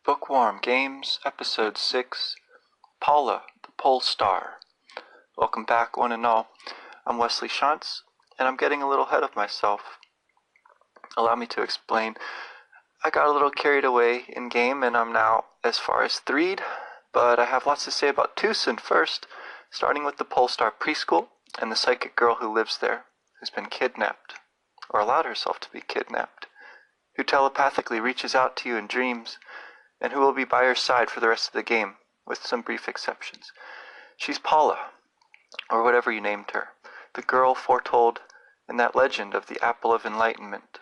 Bookwarm Games, Episode 6, Paula, the Polestar. Welcome back, one and all. I'm Wesley Shantz, and I'm getting a little ahead of myself. Allow me to explain. I got a little carried away in game, and I'm now as far as 3'd, but I have lots to say about Tucson first, starting with the Polestar preschool and the psychic girl who lives there, who's been kidnapped, or allowed herself to be kidnapped, who telepathically reaches out to you in dreams, and who will be by your side for the rest of the game, with some brief exceptions. She's Paula, or whatever you named her, the girl foretold in that legend of the Apple of Enlightenment.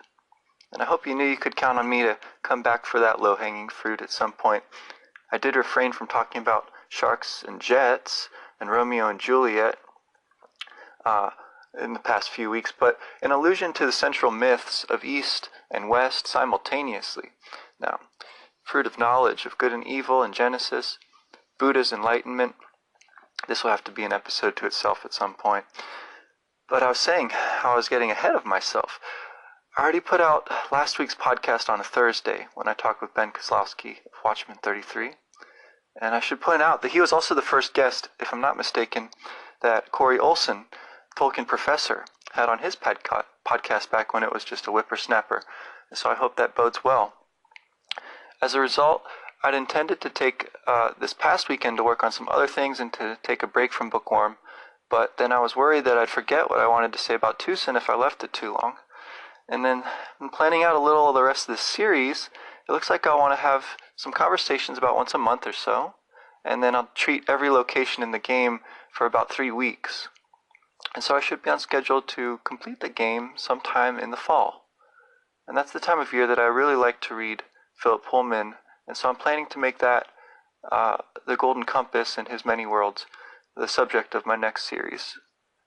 And I hope you knew you could count on me to come back for that low-hanging fruit at some point. I did refrain from talking about sharks and jets and Romeo and Juliet in the past few weeks, but an allusion to the central myths of East and West simultaneously. Now, fruit of knowledge of good and evil in Genesis, Buddha's enlightenment. This will have to be an episode to itself at some point. But I was saying how I was getting ahead of myself. I already put out last week's podcast on a Thursday when I talked with Ben Kozlowski of Watchmen 33. And I should point out that he was also the first guest, if I'm not mistaken, that Corey Olson, Tolkien professor, had on his podcast back when it was just a whippersnapper. And so I hope that bodes well. As a result, I'd intended to take this past weekend to work on some other things and to take a break from Bookworm, but then I was worried that I'd forget what I wanted to say about Tucson if I left it too long. And then I'm planning out a little of the rest of this series. It looks like I want to have some conversations about once a month or so, and then I'll treat every location in the game for about 3 weeks. And so I should be on schedule to complete the game sometime in the fall. And that's the time of year that I really like to read Philip Pullman, and so I'm planning to make that The Golden Compass and His Many Worlds the subject of my next series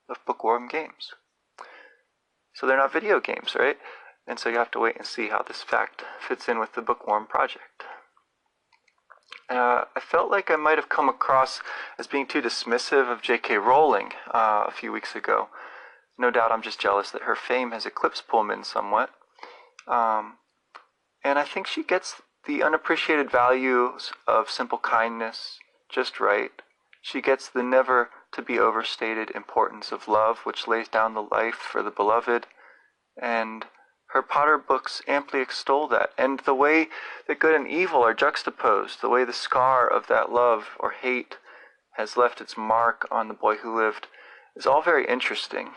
of Bookworm games. So they're not video games, right? And so you have to wait and see how this fact fits in with the Bookworm project. I felt like I might have come across as being too dismissive of J.K. Rowling a few weeks ago. No doubt I'm just jealous that her fame has eclipsed Pullman somewhat. And I think she gets the unappreciated values of simple kindness just right. She gets the never to be overstated importance of love, which lays down the life for the beloved. And her Potter books amply extol that. And the way that good and evil are juxtaposed, the way the scar of that love or hate has left its mark on the boy who lived, is all very interesting.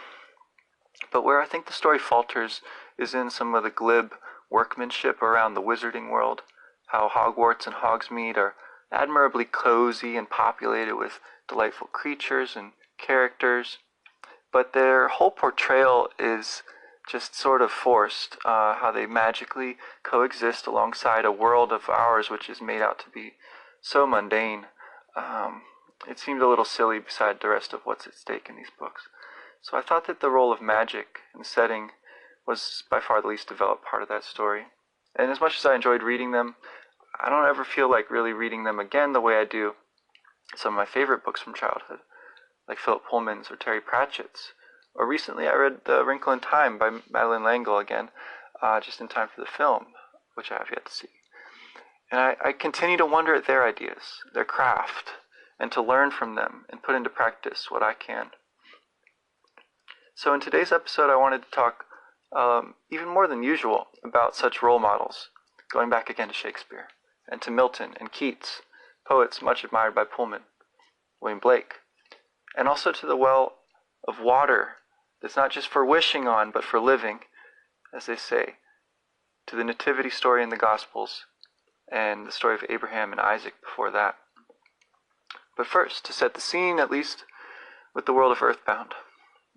But where I think the story falters is in some of the glib workmanship around the wizarding world, how Hogwarts and Hogsmeade are admirably cozy and populated with delightful creatures and characters, but their whole portrayal is just sort of forced, how they magically coexist alongside a world of ours which is made out to be so mundane. It seemed a little silly beside the rest of what's at stake in these books. So I thought that the role of magic in the setting was by far the least developed part of that story. And as much as I enjoyed reading them, I don't ever feel like really reading them again the way I do some of my favorite books from childhood, like Philip Pullman's or Terry Pratchett's. Or recently I read The Wrinkle in Time by Madeleine L'Engle again, just in time for the film, which I have yet to see. And I continue to wonder at their ideas, their craft, and to learn from them and put into practice what I can. So in today's episode I wanted to talk even more than usual about such role models, going back again to Shakespeare, and to Milton and Keats, poets much admired by Pullman, William Blake, and also to the well of water that's not just for wishing on, but for living, as they say, to the nativity story in the Gospels, and the story of Abraham and Isaac before that. But first, to set the scene, at least, with the world of Earthbound.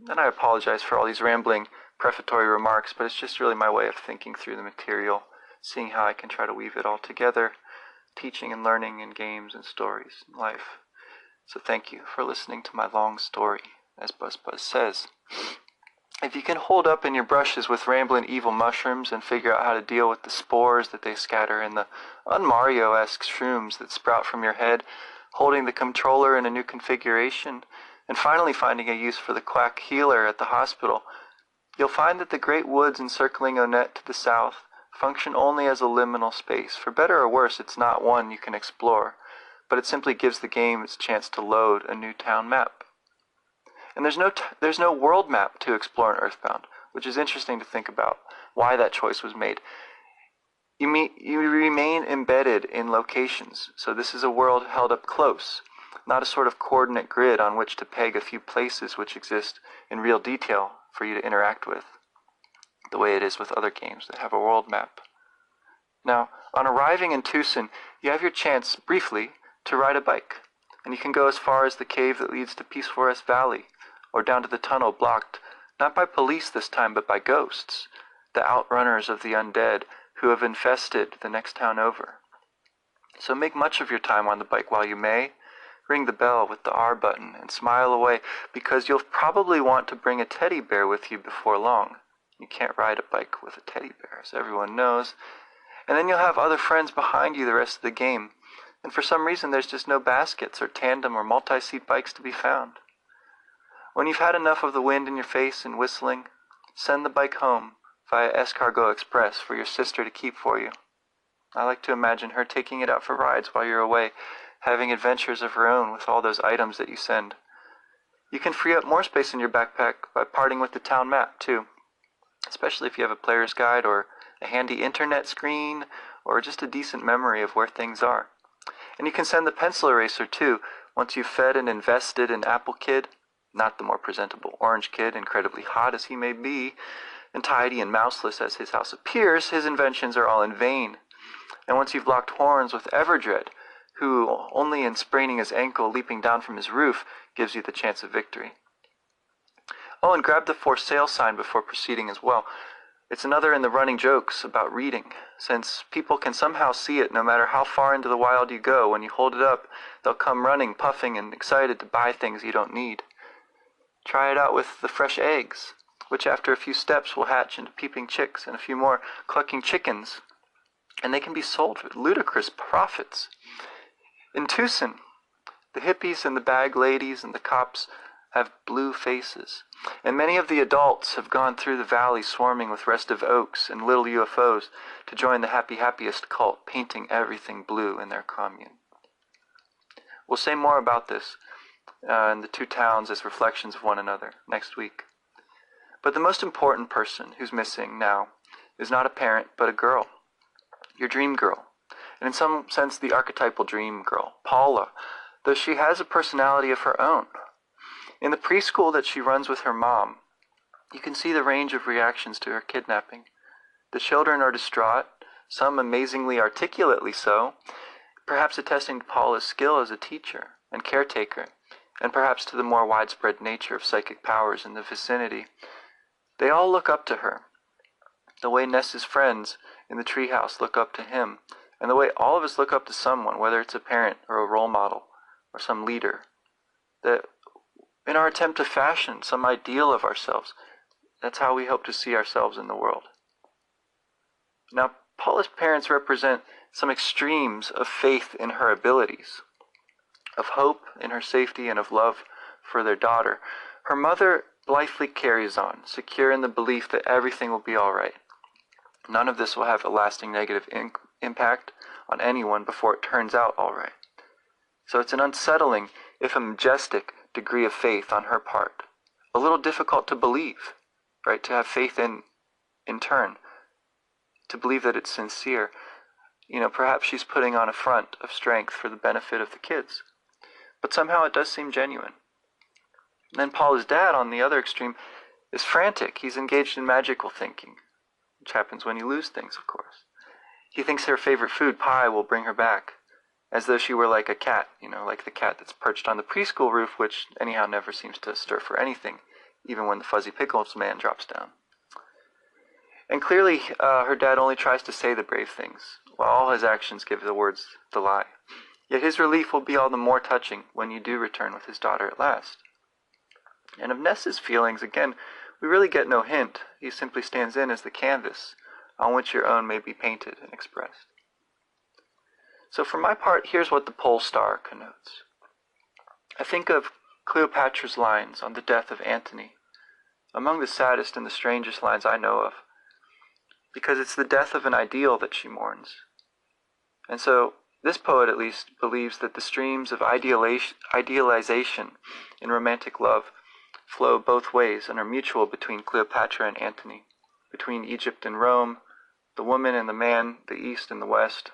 And I apologize for all these rambling prefatory remarks, but it's just really my way of thinking through the material, seeing how I can try to weave it all together, teaching and learning in games and stories and life. So thank you for listening to my long story, as Buzz Buzz says. If you can hold up in your brushes with rambling evil mushrooms and figure out how to deal with the spores that they scatter and the un-Mario-esque shrooms that sprout from your head, holding the controller in a new configuration, and finally finding a use for the quack healer at the hospital, you'll find that the great woods encircling Onett to the south function only as a liminal space. For better or worse, it's not one you can explore, but it simply gives the game its chance to load a new town map. And there's no world map to explore in Earthbound, which is interesting to think about why that choice was made. You remain embedded in locations, so this is a world held up close, not a sort of coordinate grid on which to peg a few places which exist in real detail for you to interact with, the way it is with other games that have a world map. Now, on arriving in Tucson, you have your chance, briefly, to ride a bike, and you can go as far as the cave that leads to Peace Forest Valley, or down to the tunnel blocked, not by police this time, but by ghosts, the outrunners of the undead who have infested the next town over. So make much of your time on the bike while you may. Ring the bell with the R button and smile away, because you'll probably want to bring a teddy bear with you before long. You can't ride a bike with a teddy bear, as everyone knows. And then you'll have other friends behind you the rest of the game. And for some reason there's just no baskets or tandem or multi-seat bikes to be found. When you've had enough of the wind in your face and whistling, send the bike home via Escargot Express for your sister to keep for you. I like to imagine her taking it out for rides while you're away, having adventures of her own with all those items that you send. You can free up more space in your backpack by parting with the town map, too, especially if you have a player's guide or a handy internet screen or just a decent memory of where things are. And you can send the pencil eraser, too, once you've fed and invested in Apple Kid, not the more presentable Orange Kid, incredibly hot as he may be, and tidy and mouseless as his house appears, his inventions are all in vain. And once you've locked horns with Everdread, who, only in spraining his ankle leaping down from his roof, gives you the chance of victory. Oh, and grab the for sale sign before proceeding as well. It's another in the running jokes about reading, since people can somehow see it no matter how far into the wild you go. When you hold it up, they'll come running, puffing, and excited to buy things you don't need. Try it out with the fresh eggs, which after a few steps will hatch into peeping chicks and a few more clucking chickens, and they can be sold for ludicrous profits. In Tucson, the hippies and the bag ladies and the cops have blue faces, and many of the adults have gone through the valley swarming with restive oaks and little UFOs to join the happiest cult, painting everything blue in their commune. We'll say more about this and the two towns as reflections of one another next week. But the most important person who's missing now is not a parent, but a girl. Your dream girl. And in some sense, the archetypal dream girl, Paula, though she has a personality of her own. In the preschool that she runs with her mom, you can see the range of reactions to her kidnapping. The children are distraught, some amazingly articulately so, perhaps attesting to Paula's skill as a teacher and caretaker, and perhaps to the more widespread nature of psychic powers in the vicinity. They all look up to her, the way Ness's friends in the treehouse look up to him, and the way all of us look up to someone, whether it's a parent or a role model or some leader. That in our attempt to fashion some ideal of ourselves, that's how we hope to see ourselves in the world. Now, Paula's parents represent some extremes of faith in her abilities, of hope in her safety, and of love for their daughter. Her mother blithely carries on, secure in the belief that everything will be all right. None of this will have a lasting negative impact on anyone before it turns out all right. So it's an unsettling, if a majestic, degree of faith on her part. A little difficult to believe, right? To have faith in turn. To believe that it's sincere. Perhaps she's putting on a front of strength for the benefit of the kids. But somehow it does seem genuine. And then Paula's dad, on the other extreme, is frantic. He's engaged in magical thinking, which happens when you lose things, of course. He thinks her favorite food, pie, will bring her back, as though she were like a cat, like the cat that's perched on the preschool roof, which anyhow never seems to stir for anything, even when the Fuzzy Pickles man drops down. And clearly, her dad only tries to say the brave things, while all his actions give the words the lie. Yet his relief will be all the more touching when you do return with his daughter at last. And of Ness's feelings, again, we really get no hint. He simply stands in as the canvas on which your own may be painted and expressed. So for my part, here's what the Polestar connotes. I think of Cleopatra's lines on the death of Antony, among the saddest and the strangest lines I know of. because it's the death of an ideal that she mourns. And so this poet at least believes that the streams of idealization in romantic love flow both ways and are mutual between Cleopatra and Antony, between Egypt and Rome, the woman and the man, the East and the West,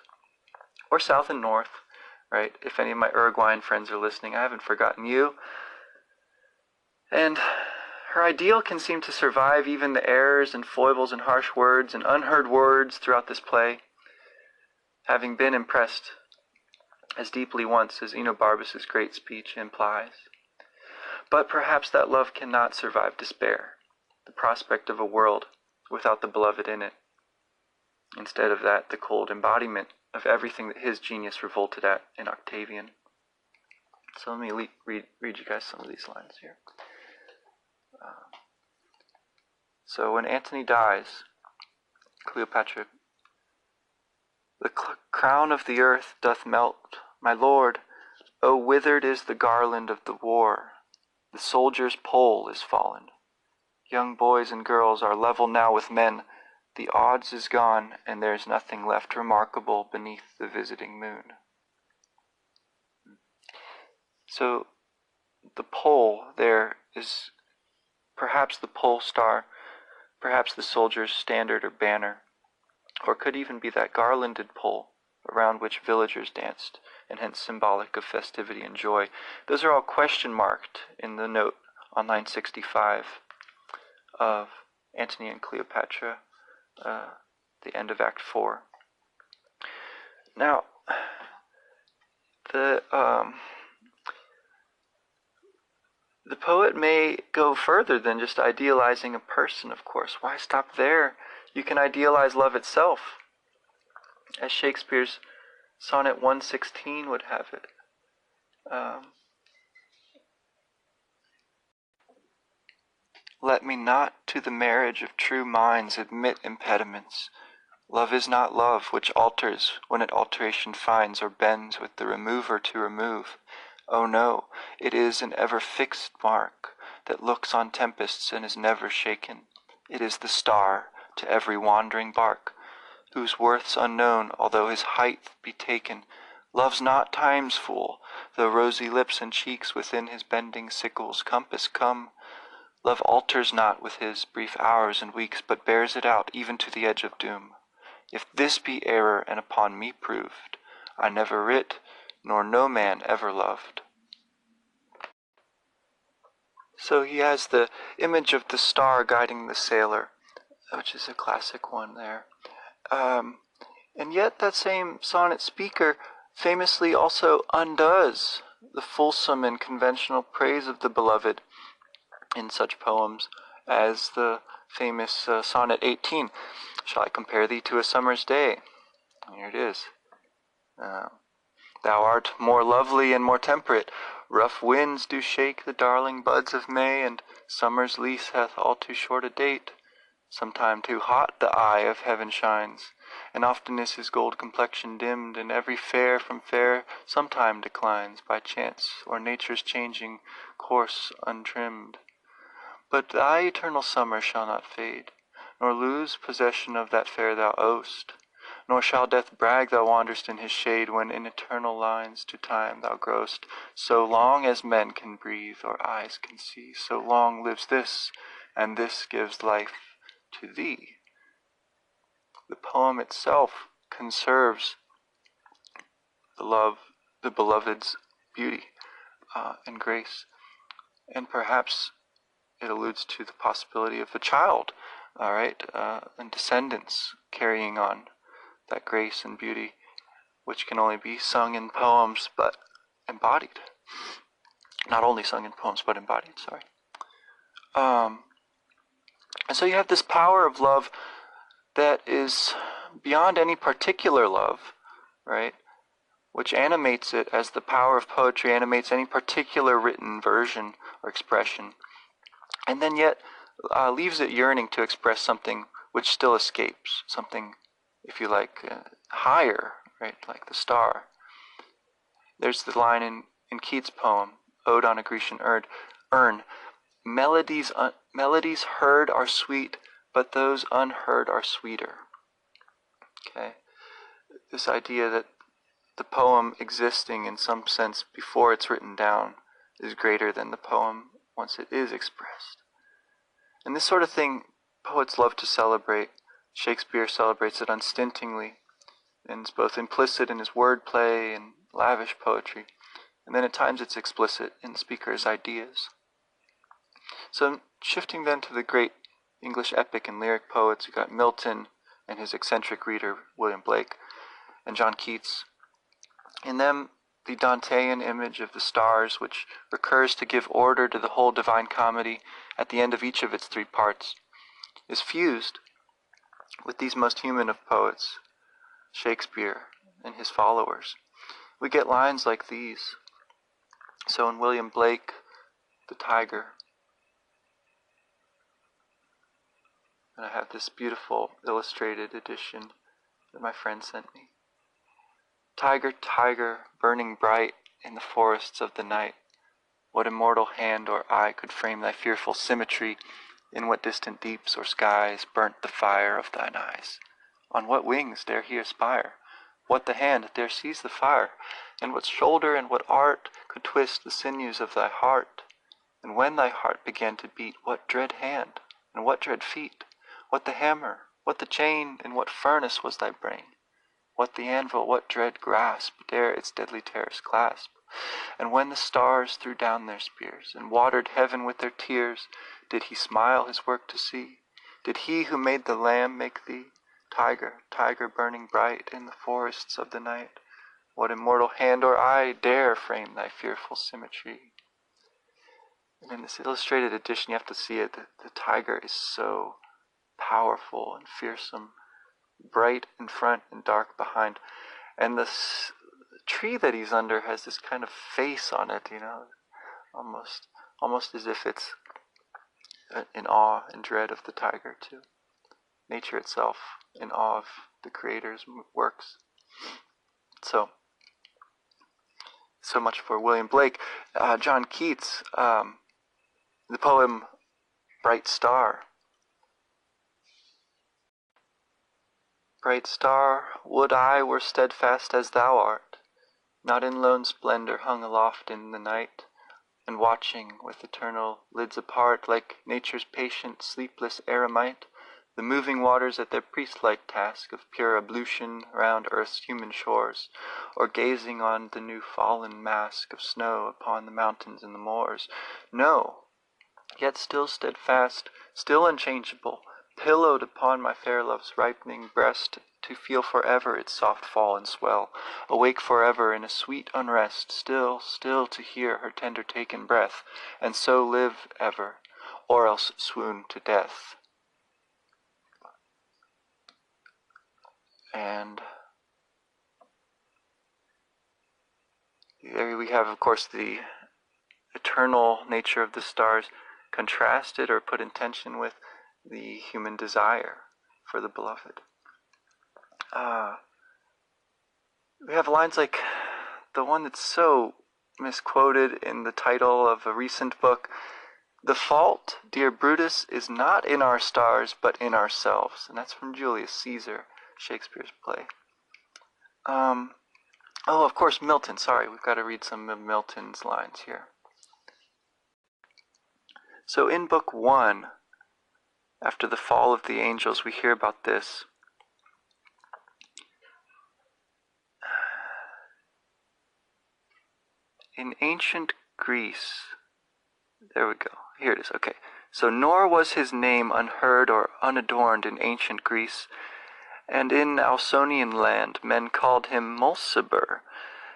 or South and North, right? If any of my Uruguayan friends are listening, I haven't forgotten you. And her ideal can seem to survive even the errors and foibles and harsh words and unheard words throughout this play, having been impressed as deeply once as Enobarbus' great speech implies. But perhaps that love cannot survive despair, the prospect of a world without the beloved in it. Instead of that, the cold embodiment of everything that his genius revolted at in Octavian. So let me read you guys some of these lines here. So when Antony dies, Cleopatra, the crown of the earth doth melt, my lord, O withered is the garland of the war, the soldier's pole is fallen. Young boys and girls are level now with men, the odds is gone, and there's nothing left remarkable beneath the visiting moon. So the pole there is perhaps the Polestar, perhaps the soldier's standard or banner, or could even be that garlanded pole around which villagers danced, and hence symbolic of festivity and joy. Those are all question marked in the note on line 65 of Antony and Cleopatra, the end of Act 4. Now, the poet may go further than just idealizing a person, of course. Why stop there? You can idealize love itself, as Shakespeare's Sonnet 116 would have it. Let me not to the marriage of true minds admit impediments. Love is not love which alters when it alteration finds or bends with the remover to remove. Oh no, it is an ever fixed mark that looks on tempests and is never shaken. It is the star to every wandering bark, whose worth's unknown although his height be taken. Love's not time's fool, though rosy lips and cheeks within his bending sickle's compass come. Love alters not with his brief hours and weeks, but bears it out even to the edge of doom. If this be error and upon me proved, I never writ, nor no man ever loved. So he has the image of the star guiding the sailor, which is a classic one there. And yet that same sonnet speaker famously also undoes the fulsome and conventional praise of the beloved in such poems as the famous Sonnet 18, Shall I compare thee to a summer's day? Here it is. Thou art more lovely and more temperate. Rough winds do shake the darling buds of May, and summer's lease hath all too short a date. Sometime too hot the eye of heaven shines, and often is his gold complexion dimmed, and every fair from fair sometime declines, by chance or nature's changing course untrimmed. But thy eternal summer shall not fade, nor lose possession of that fair thou owest, nor shall death brag thou wanderest in his shade, when in eternal lines to time thou growest. So long as men can breathe or eyes can see, so long lives this, and this gives life to thee. The poem itself conserves the beloved's beauty and grace, and perhaps it alludes to the possibility of a child, all right, and descendants carrying on that grace and beauty, which can only be sung in poems, but embodied. Not only sung in poems, but embodied, sorry. And so you have this power of love that is beyond any particular love, right, which animates it as the power of poetry animates any particular written version or expression, and then yet leaves it yearning to express something which still escapes, something, if you like, higher, right, like the star. There's the line in Keats' poem, Ode on a Grecian Urn, melodies heard are sweet, but those unheard are sweeter. Okay, this idea that the poem existing in some sense before it's written down is greater than the poem once it is expressed. And this sort of thing poets love to celebrate. Shakespeare celebrates it unstintingly, and it's both implicit in his wordplay and lavish poetry, and then at times it's explicit in the speaker's ideas. So shifting then to the great English epic and lyric poets, we got Milton and his eccentric reader, William Blake, and John Keats. In them, the Dantean image of the stars, which recurs to give order to the whole Divine Comedy at the end of each of its three parts, is fused with these most human of poets, Shakespeare and his followers. We get lines like these. So in William Blake, the tiger, and I have this beautiful illustrated edition that my friend sent me. Tiger, tiger, burning bright in the forests of the night, what immortal hand or eye could frame thy fearful symmetry? In what distant deeps or skies burnt the fire of thine eyes? On what wings dare he aspire? What the hand dare seize the fire? And what shoulder and what art could twist the sinews of thy heart? And when thy heart began to beat, what dread hand, and what dread feet? What the hammer, what the chain, in what furnace was thy brain? What the anvil, what dread grasp dare its deadly terrors clasp? And when the stars threw down their spears, and watered heaven with their tears, did he smile his work to see? Did he who made the lamb make thee? Tiger, tiger burning bright in the forests of the night, what immortal hand or eye dare frame thy fearful symmetry? And in this illustrated edition, you have to see it, the tiger is so powerful and fearsome, bright in front and dark behind. And the tree that he's under has this kind of face on it, almost as if it's in awe and dread of the tiger too. Nature itself in awe of the Creator's works. So much for William Blake. John Keats, the poem Bright Star. Bright star, would I were steadfast as thou art, not in lone splendor hung aloft in the night, and watching with eternal lids apart, like nature's patient, sleepless eremite, the moving waters at their priest-like task of pure ablution round earth's human shores, or gazing on the new fallen mask of snow upon the mountains and the moors. No, yet still steadfast, still unchangeable, pillowed upon my fair love's ripening breast, to feel forever its soft fall and swell, awake forever in a sweet unrest, still to hear her tender taken breath, and so live ever, or else swoon to death. And there we have, of course, the eternal nature of the stars contrasted or put in tension with the human desire for the beloved. We have lines like the one that's so misquoted in the title of a recent book: "The fault, dear Brutus, is not in our stars, but in ourselves." And that's from Julius Caesar, Shakespeare's play. Of course, Milton. Sorry, we've got to read some of Milton's lines here. So in Book 1, after the fall of the angels, we hear about this. In ancient Greece, there we go, here it is, okay. So, nor was his name unheard or unadorned in ancient Greece, and in Ausonian land men called him Mulciber,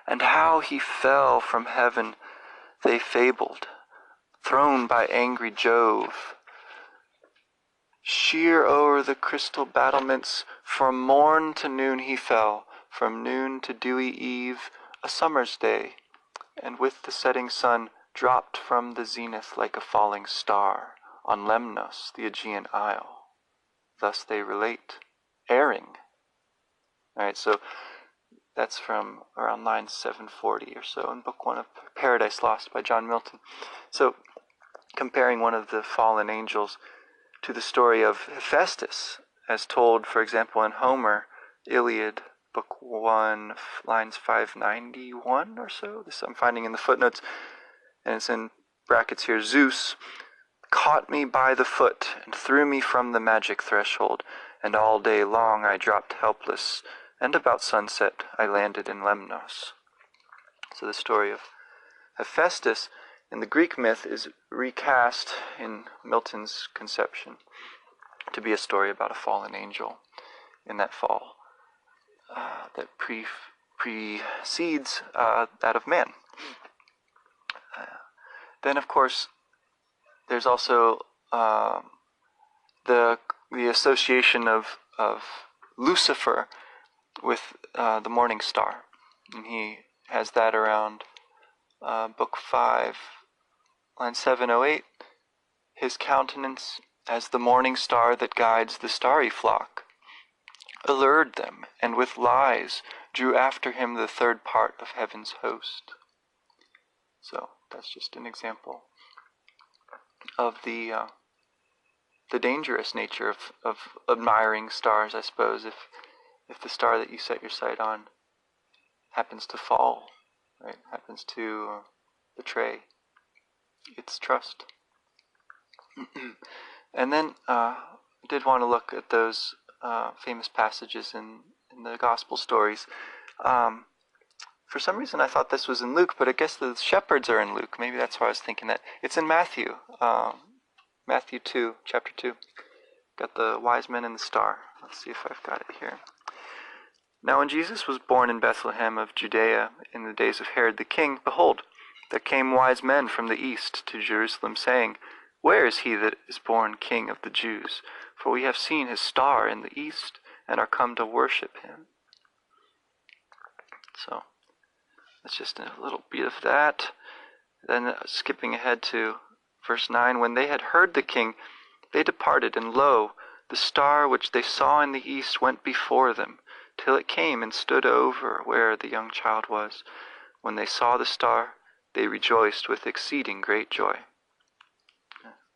and how he fell from heaven they fabled, thrown by angry Jove. Sheer o'er the crystal battlements, from morn to noon he fell, from noon to dewy eve, a summer's day, and with the setting sun dropped from the zenith like a falling star on Lemnos, the Aegean isle. Thus they relate, erring. Alright, so that's from around line 740 or so in Book 1 of Paradise Lost by John Milton. So, comparing one of the fallen angels to the story of Hephaestus, as told, for example, in Homer, Iliad, Book 1, lines 591 or so. This I'm finding in the footnotes, and it's in brackets here. Zeus caught me by the foot and threw me from the magic threshold, and all day long I dropped helpless, and about sunset I landed in Lemnos. So the story of Hephaestus in the Greek myth is recast in Milton's conception to be a story about a fallen angel in that fall that precedes that of man. Then, of course, there's also the association of Lucifer with the morning star, and he has that around Book 5, line 708. His countenance as the morning star that guides the starry flock allured them, and with lies drew after him the third part of heaven's host. So that's just an example of the dangerous nature of admiring stars, I suppose, if the star that you set your sight on happens to fall, right, happens to betray its trust. And then I did want to look at those famous passages in the gospel stories. For some reason I thought this was in Luke, but I guess the shepherds are in Luke. Maybe that's why I was thinking that. It's in Matthew, Matthew 2, chapter 2. Got the wise men and the star. Let's see if I've got it here. Now when Jesus was born in Bethlehem of Judea in the days of Herod the king, behold, there came wise men from the east to Jerusalem, saying, Where is he that is born King of the Jews? For we have seen his star in the east, and are come to worship him. So, that's just a little bit of that. Then skipping ahead to verse 9, when they had heard the king, they departed, and lo, the star which they saw in the east went before them, till it came and stood over where the young child was. When they saw the star, they rejoiced with exceeding great joy.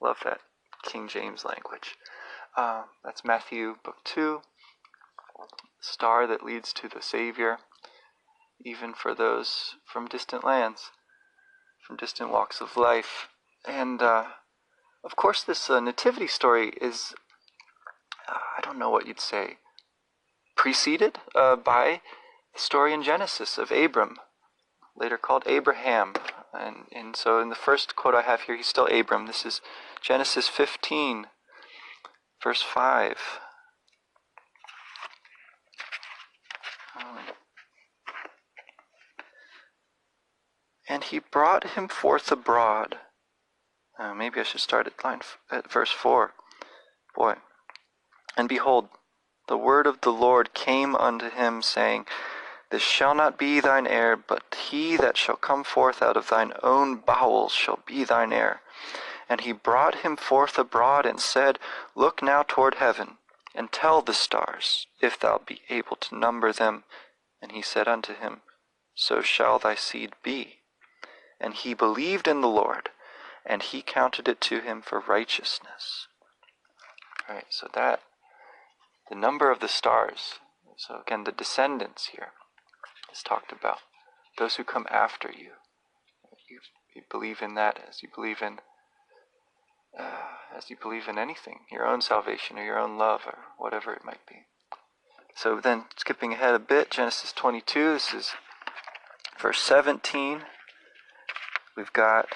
Love that King James language. That's Matthew book 2, star that leads to the Savior, even for those from distant lands, from distant walks of life. And of course this nativity story is, I don't know what you'd say, preceded by the story in Genesis of Abram, later called Abraham. And so in the first quote I have here, he's still Abram. This is Genesis 15, verse 5. And he brought him forth abroad. Maybe I should start at verse 4. Boy. And behold, the word of the Lord came unto him, saying, This shall not be thine heir, but he that shall come forth out of thine own bowels shall be thine heir. And he brought him forth abroad, and said, Look now toward heaven, and tell the stars, if thou be able to number them. And he said unto him, So shall thy seed be. And he believed in the Lord, and he counted it to him for righteousness. All right, so that, the number of the stars, so again, the descendants here is talked about. Those who come after you. You believe in that as you believe in anything, your own salvation or your own love or whatever it might be. So then, skipping ahead a bit, Genesis 22, this is verse 17. We've got,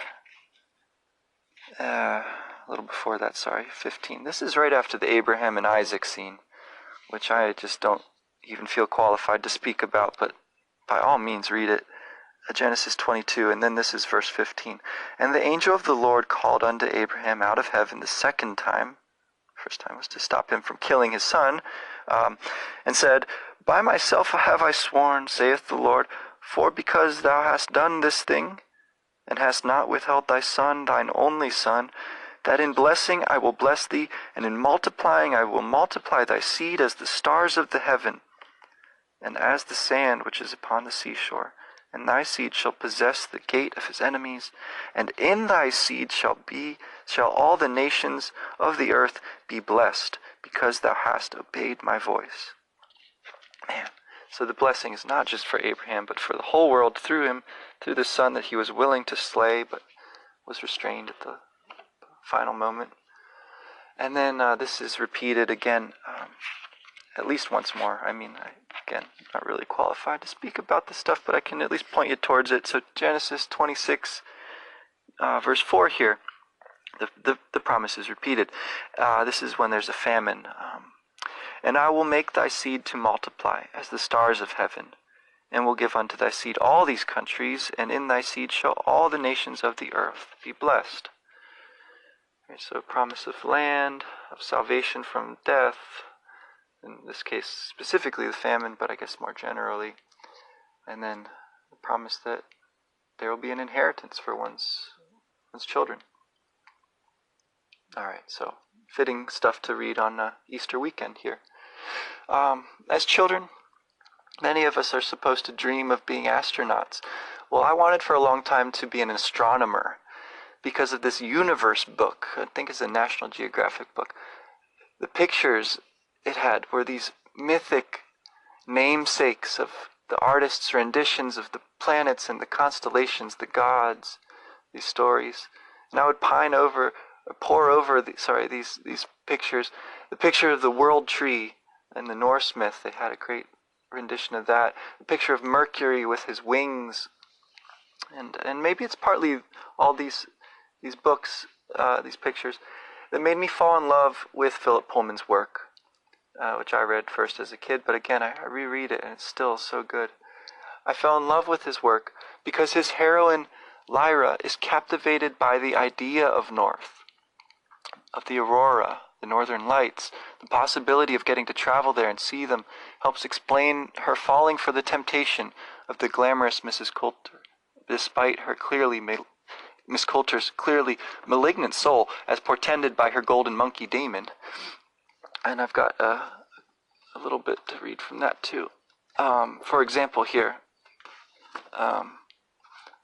a little before that, 15. This is right after the Abraham and Isaac scene, which I just don't even feel qualified to speak about, but by all means read it. Genesis 22, and then this is verse 15. And the angel of the Lord called unto Abraham out of heaven the second time. First time was to stop him from killing his son, and said, By myself have I sworn, saith the Lord, for because thou hast done this thing, and hast not withheld thy son, thine only son, that in blessing I will bless thee, and in multiplying I will multiply thy seed as the stars of the heaven, and as the sand which is upon the seashore. And thy seed shall possess the gate of his enemies, and in thy seed shall all the nations of the earth be blessed, because thou hast obeyed my voice. Man. So the blessing is not just for Abraham, but for the whole world through him, through the son that he was willing to slay, but was restrained at the final moment. And then this is repeated again, at least once more. I mean, again, not really qualified to speak about this stuff, but I can at least point you towards it. So Genesis 26, verse 4 here, the promise is repeated. This is when there's a famine. And I will make thy seed to multiply as the stars of heaven, and will give unto thy seed all these countries, and in thy seed shall all the nations of the earth be blessed. Okay, so promise of land, of salvation from death, in this case specifically the famine, but I guess more generally, and then the promise that there will be an inheritance for one's children. All right, so fitting stuff to read on Easter weekend here. As children, many of us are supposed to dream of being astronauts. Well, I wanted for a long time to be an astronomer because of this universe book. I think it's a National Geographic book. The pictures it had were these mythic namesakes of the artists' renditions of the planets and the constellations, the gods, these stories. And I would pore over these pictures. The picture of the world tree in the Norse myth, they had a great rendition of that. The picture of Mercury with his wings. And maybe it's partly all these books, these pictures, that made me fall in love with Philip Pullman's work, which I read first as a kid, but again, I reread it and it's still so good. I fell in love with his work because his heroine, Lyra, is captivated by the idea of north, of the aurora, the northern lights. The possibility of getting to travel there and see them helps explain her falling for the temptation of the glamorous Mrs. Coulter, despite her Miss Coulter's clearly malignant soul, as portended by her golden monkey Damon. And I've got a little bit to read from that too. For example here,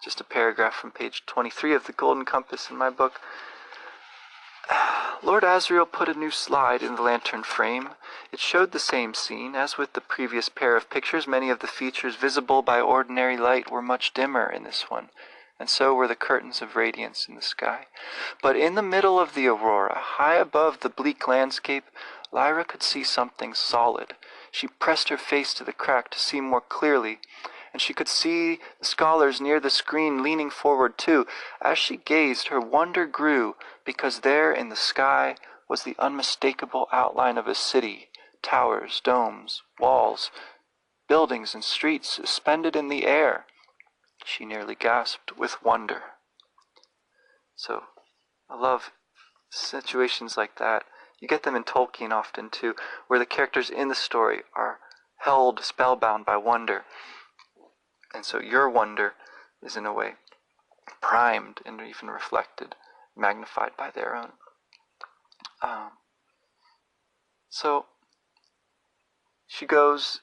just a paragraph from page 23 of the Golden Compass in my book. Lord Asriel put a new slide in the lantern frame. It showed the same scene. As with the previous pair of pictures, many of the features visible by ordinary light were much dimmer in this one, and so were the curtains of radiance in the sky. But in the middle of the aurora, high above the bleak landscape, Lyra could see something solid. She pressed her face to the crack to see more clearly, and she could see the scholars near the screen leaning forward too. As she gazed, her wonder grew, because there in the sky was the unmistakable outline of a city, towers, domes, walls, buildings and streets suspended in the air. She nearly gasped with wonder. So, I love situations like that. You get them in Tolkien often too, where the characters in the story are held spellbound by wonder. And so your wonder is in a way primed and even reflected, magnified by their own. So she goes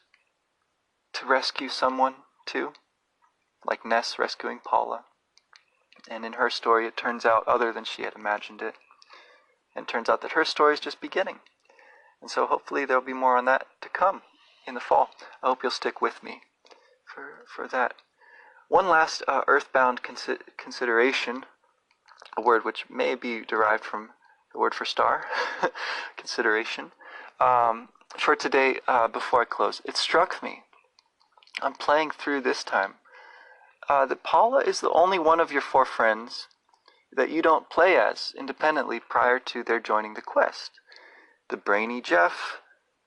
to rescue someone too, like Ness rescuing Paula. And in her story it turns out other than she had imagined it. And it turns out that her story is just beginning. And so hopefully there'll be more on that to come in the fall. I hope you'll stick with me for that. One last earthbound consideration, a word which may be derived from the word for star, consideration. For today, before I close, it struck me, I'm playing through this time, that Paula is the only one of your four friends that you don't play as independently prior to their joining the quest. The brainy Jeff,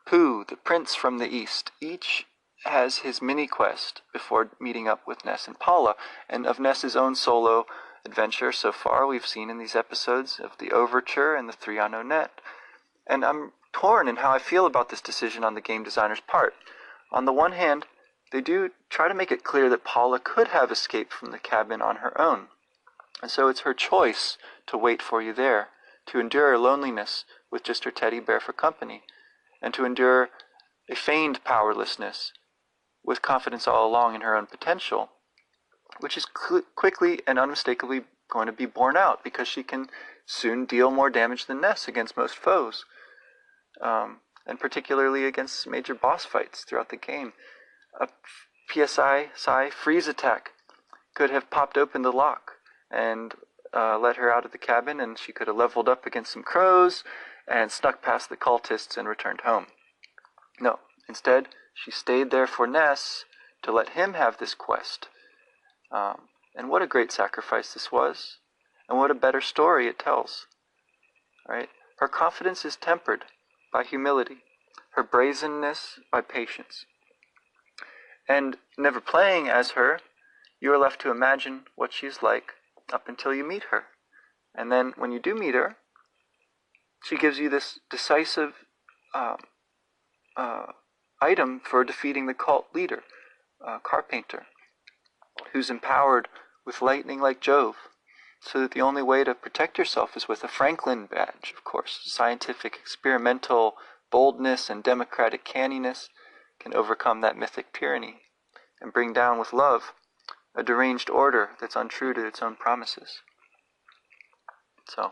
Pooh, the prince from the east, each has his mini-quest before meeting up with Ness and Paula. And of Ness's own solo adventure so far, we've seen in these episodes of the Overture and the Three on No Net. And I'm torn in how I feel about this decision on the game designer's part. On the one hand, they do try to make it clear that Paula could have escaped from the cabin on her own. And so it's her choice to wait for you there, to endure loneliness with just her teddy bear for company, and to endure a feigned powerlessness with confidence all along in her own potential, which is quickly and unmistakably going to be borne out because she can soon deal more damage than Ness against most foes. And and particularly against major boss fights throughout the game. A PSI freeze attack could have popped open the lock and let her out of the cabin, and she could have leveled up against some crows and snuck past the cultists and returned home. No, instead, she stayed there for Ness to let him have this quest. And what a great sacrifice this was, and what a better story it tells. Right? Her confidence is tempered by humility, her brazenness by patience. And never playing as her, you are left to imagine what she's like up until you meet her. And then when you do meet her, she gives you this decisive item for defeating the cult leader, Carpenter, who's empowered with lightning like Jove, so that the only way to protect yourself is with a Franklin badge, of course. Scientific, experimental boldness and democratic canniness can overcome that mythic tyranny and bring down with love a deranged order that's untrue to its own promises. So,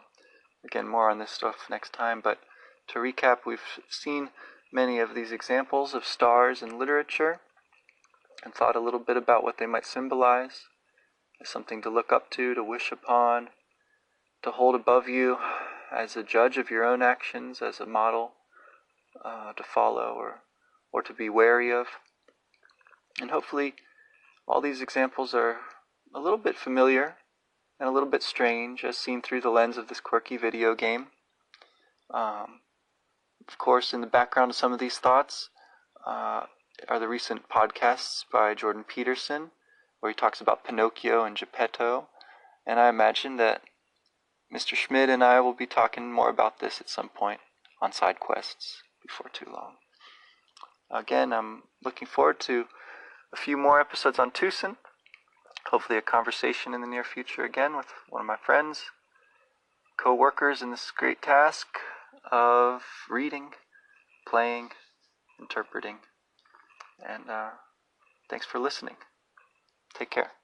again, more on this stuff next time, but to recap, we've seen many of these examples of stars in literature and thought a little bit about what they might symbolize as something to look up to wish upon, to hold above you as a judge of your own actions, as a model to follow or to be wary of. And hopefully all these examples are a little bit familiar and a little bit strange as seen through the lens of this quirky video game. Of course, in the background of some of these thoughts are the recent podcasts by Jordan Peterson, where he talks about Pinocchio and Geppetto, and I imagine that Mr. Schmidt and I will be talking more about this at some point on side quests before too long. Again, I'm looking forward to a few more episodes on Tucson, hopefully a conversation in the near future again with one of my friends, co-workers in this great task of reading, playing, interpreting, and thanks for listening. Take care.